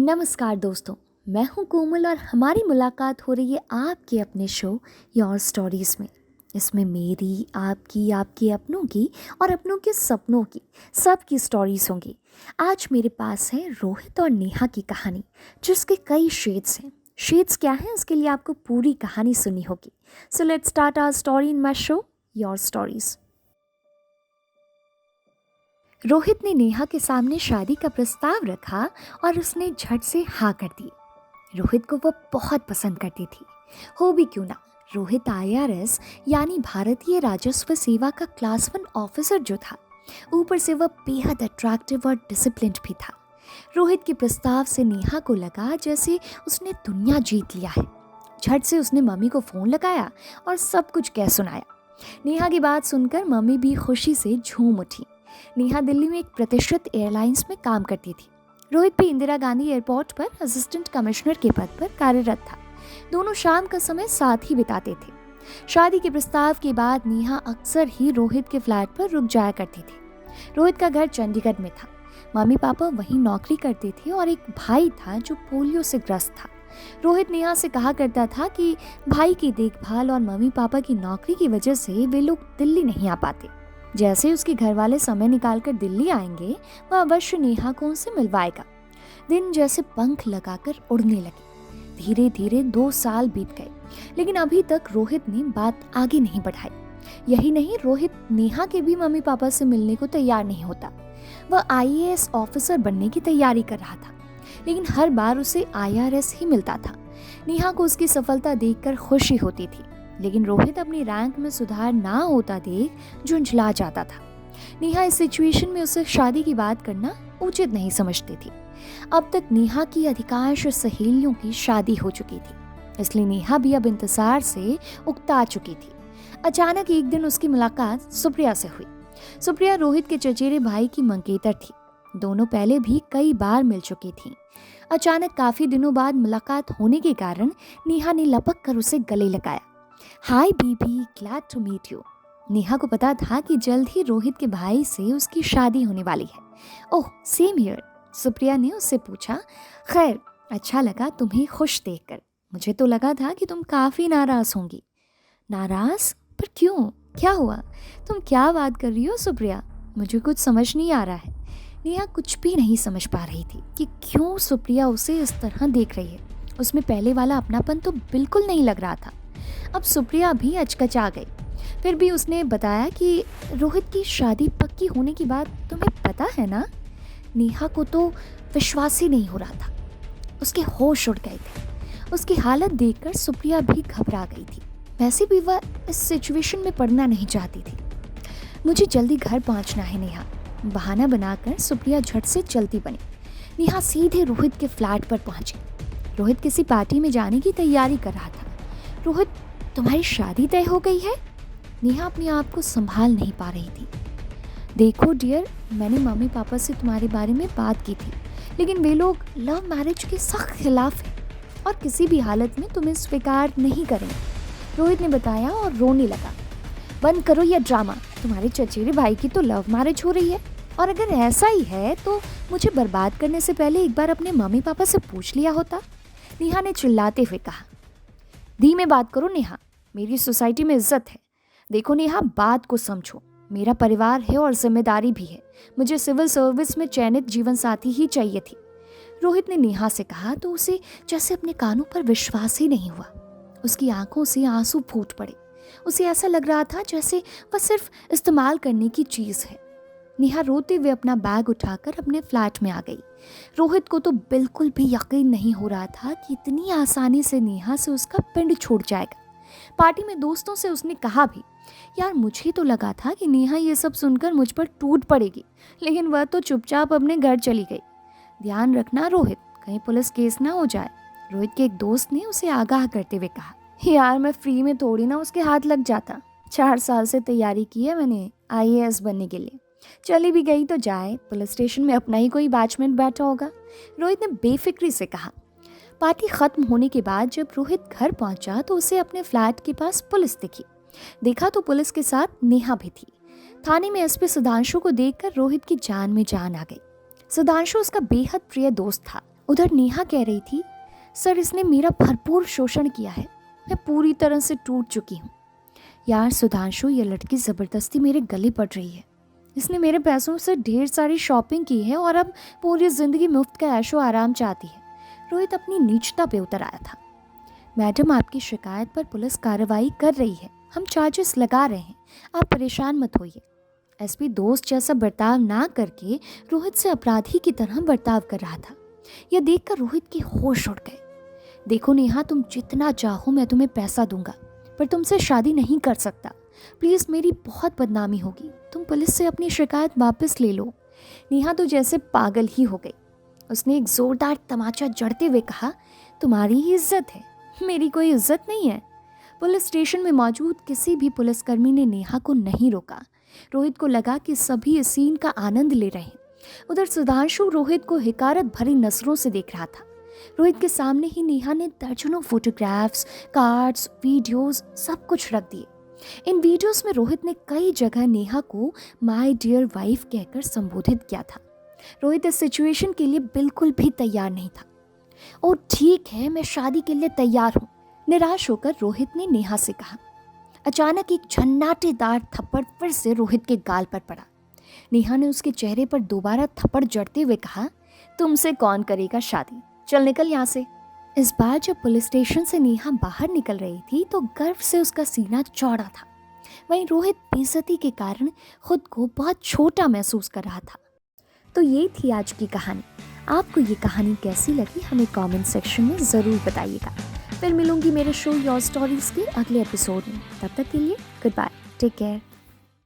नमस्कार दोस्तों। मैं हूं कोमल और हमारी मुलाकात हो रही है आपके अपने शो योर स्टोरीज़ में। इसमें मेरी, आपकी, आपके अपनों की और अपनों के सपनों की सबकी स्टोरीज होंगी। आज मेरे पास है रोहित और नेहा की कहानी, जिसके कई शेड्स हैं। शेड्स क्या हैं इसके लिए आपको पूरी कहानी सुननी होगी। So let's start our story in my show your stories. Rohit ने नेहा के सामने शादी का प्रस्ताव रखा और उसने झट से हाँ कर दी। रोहित को वह बहुत पसंद करती थी। हो भी क्यों ना, रोहित आईआरएस यानी भारतीय राजस्व सेवा का क्लास 1 ऑफिसर जो था, ऊपर से वह बेहद अट्रैक्टिव और डिसिप्लिन्ड भी था। रोहित के प्रस्ताव से नेहा को लगा जैसे उसने दुनिया जीत लिया है। झट से उसने मम्मी को फ़ोन लगाया और सब कुछ कह सुनाया। नेहा की बात सुनकर मम्मी भी खुशी से झूम उठी। नेहा दिल्ली में एक प्रतिष्ठित एयरलाइंस में काम करती थी। रोहित भी इंदिरा गांधी एयरपोर्ट पर असिस्टेंट कमिश्नर के पद पर कार्यरत था। दोनों शाम का समय साथ ही बिताते थे। शादी के प्रस्ताव के बाद नेहा अक्सर ही रोहित के फ्लैट पर रुक जाया करती थी। रोहित का घर चंडीगढ़ में था। मम्मी पापा वहीं नौकरी करते थे और एक भाई था जो पोलियो से ग्रस्त था। रोहित नेहा से कहा करता था कि भाई की देखभाल और मम्मी पापा की नौकरी की वजह से वे लोग दिल्ली नहीं आ पाते। जैसे उसके घर वाले समय निकालकर दिल्ली आएंगे, वह अवश्य नेहा को उनसे मिलवाएगा। दिन जैसे पंख लगाकर उड़ने लगे। धीरे धीरे 2 साल बीत गए, लेकिन अभी तक रोहित ने बात आगे नहीं बढ़ाई। यही नहीं, रोहित नेहा के भी मम्मी पापा से मिलने को तैयार नहीं होता। वह आईएएस ऑफिसर बनने की तैयारी कर रहा था, लेकिन हर बार उसे आईआरएस ही मिलता था। नेहा को उसकी सफलता देखकर खुशी होती थी, लेकिन रोहित अपनी रैंक में सुधार ना होता देख झुंझला जाता था। नेहा इस सिचुएशन में उससे शादी की बात करना उचित नहीं समझती थी। अब तक नेहा की अधिकांश सहेलियों की शादी हो चुकी थी, इसलिए नेहा भी अब इंतजार से उकता चुकी थी। अचानक एक दिन उसकी मुलाकात सुप्रिया से हुई। सुप्रिया रोहित के चचेरे भाई की मंगेतर थी। दोनों पहले भी कई बार मिल चुकी थी। अचानक काफी दिनों बाद मुलाकात होने के कारण नेहा ने लपक कर उसे गले लगाया। Hi Bibi, glad to meet you. Neha को पता था कि जल्द ही रोहित के भाई से उसकी शादी होने वाली है। ओह, सेम हियर, सुप्रिया ने उससे पूछा। खैर, अच्छा लगा तुम्हें खुश देखकर। मुझे तो लगा था कि तुम काफ़ी नाराज़ होंगी। नाराज़? पर क्यों? क्या हुआ? तुम क्या बात कर रही हो सुप्रिया? मुझे कुछ समझ नहीं आ रहा है। नेहा कुछ भी नहीं समझ पा रही थी कि क्यों सुप्रिया उसे इस तरह देख रही है। उसमें पहले वाला अपनापन तो बिल्कुल नहीं लग रहा था। अब सुप्रिया भी अचकचा गई। फिर भी उसने बताया कि रोहित की शादी पक्की होने की बात तुम्हें पता है ना? नेहा को तो विश्वास ही नहीं हो रहा था। उसके होश उड़ गए थे। उसकी हालत देखकर सुप्रिया भी घबरा गई थी। वैसे भी वह इस सिचुएशन में पड़ना नहीं चाहती थी। मुझे जल्दी घर पहुंचना है नेहा, बहाना बनाकर सुप्रिया झट से चलती बनी। नेहा सीधे रोहित के फ्लैट पर पहुंची। रोहित किसी पार्टी में जाने की तैयारी कर रहा था। रोहित, तुम्हारी शादी तय हो गई है? नेहा अपने आप को संभाल नहीं पा रही थी। देखो डियर, मैंने मम्मी पापा से तुम्हारे बारे में बात की थी, लेकिन वे लोग लव मैरिज के सख्त खिलाफ हैं और किसी भी हालत में तुम्हें स्वीकार नहीं करेंगे, रोहित ने बताया और रोने लगा। बंद करो यह ड्रामा। तुम्हारे चचेरे भाई की तो लव मैरिज हो रही है, और अगर ऐसा ही है तो मुझे बर्बाद करने से पहले एक बार अपने मम्मी पापा से पूछ लिया होता, नेहा ने चिल्लाते हुए कहा। धीमे बात करो नेहा, मेरी सोसाइटी में इज्जत है। देखो नेहा, बात को समझो। मेरा परिवार है और जिम्मेदारी भी है। मुझे सिविल सर्विस में चयनित जीवन साथी ही चाहिए थी, रोहित ने नेहा से कहा तो उसे जैसे अपने कानों पर विश्वास ही नहीं हुआ। उसकी आंखों से आंसू फूट पड़े। उसे ऐसा लग रहा था जैसे वह सिर्फ इस्तेमाल करने की चीज़ है। नेहा रोते हुए अपना बैग उठाकर अपने फ्लैट में आ गई। रोहित को तो बिल्कुल भी यकीन नहीं हो रहा था कि इतनी आसानी से नेहा से उसका पिंड छूट जाएगा। पार्टी में दोस्तों से उसने कहा भी, यार मुझे तो लगा था कि नेहा ये सब सुनकर मुझ पर टूट पड़ेगी, लेकिन वह तो चुपचाप अपने घर चली गई। ध्यान रखना रोहित, कहीं पुलिस केस ना हो जाए, रोहित के एक दोस्त ने उसे आगाह करते हुए कहा। यार मैं फ्री में थोड़ी ना उसके हाथ लग जाता। 4 साल से तैयारी की है मैंने आईएएस बनने के लिए। चली भी गई तो जाए, पुलिस स्टेशन में अपना ही कोई बैचमेट बैठा होगा, रोहित ने बेफिक्री से कहा। पार्टी खत्म होने के बाद जब रोहित घर पहुंचा तो उसे अपने फ्लैट के पास पुलिस दिखी। देखा तो पुलिस के साथ नेहा भी थी। थाने में एसपी सुधांशु को देखकर रोहित की जान में जान आ गई। सुधांशु उसका बेहद प्रिय दोस्त था। उधर नेहा कह रही थी, सर इसने मेरा भरपूर शोषण किया है, मैं पूरी तरह से टूट चुकी हूँ। यार सुधांशु, ये लड़की ज़बरदस्ती मेरे गले पड़ रही है। इसने मेरे पैसों से ढेर सारी शॉपिंग की है और अब पूरी ज़िंदगी मुफ्त का ऐशो आराम चाहती है। रोहित अपनी नीचता पे उतर आया था। मैडम, आपकी शिकायत पर पुलिस कार्रवाई कर रही है, हम चार्जेस लगा रहे हैं, आप परेशान मत होइए। एसपी दोस्त जैसा बर्ताव ना करके रोहित से अपराधी की तरह बर्ताव कर रहा था। यह देखकर रोहित के होश उड़ गए। देखो नेहा, तुम जितना चाहो मैं तुम्हें पैसा दूंगा, पर तुमसे शादी नहीं कर सकता। प्लीज़, मेरी बहुत बदनामी होगी, तुम पुलिस से अपनी शिकायत वापस ले लो। नेहा तो जैसे पागल ही हो गई। उसने एक जोरदार तमाचा जड़ते हुए कहा, तुम्हारी ही इज्जत है, मेरी कोई इज्जत नहीं है। पुलिस स्टेशन में मौजूद किसी भी पुलिसकर्मी ने नेहा को नहीं रोका। रोहित को लगा कि सभी इस सीन का आनंद ले रहे हैं। उधर सुधांशु रोहित को हिकारत भरी नजरों से देख रहा था। रोहित के सामने ही नेहा ने दर्जनों फोटोग्राफ्स, कार्ड्स, वीडियोस सब कुछ रख दिए। इन वीडियोस में रोहित ने कई जगह नेहा को माय डियर वाइफ कहकर संबोधित किया था। रोहित इस सिचुएशन के लिए बिल्कुल भी तैयार नहीं था। ओ ठीक है, मैं शादी के लिए तैयार हूँ, निराश होकर रोहित ने नेहा से कहा। अचानक एक झन्नाटेदार थप्पड़ फिर से रोहित के गाल पर पड़ा। नेहा ने उसके चेहरे पर दोबारा थप्पड़ जड़ते हुए कहा, तुमसे कौन करेगा शादी, चल निकल यहाँ से। इस बार जब पुलिस स्टेशन से नेहा बाहर निकल रही थी तो गर्व से उसका सीना चौड़ा था। वहीं रोहित बेइज्जती के कारण खुद को बहुत छोटा महसूस कर रहा था। तो ये थी आज की कहानी। आपको ये कहानी कैसी लगी हमें कमेंट सेक्शन में ज़रूर बताइएगा। फिर मिलूंगी मेरे शो योर स्टोरीज के अगले एपिसोड में। तब तक के लिए गुड बाय, टेक केयर।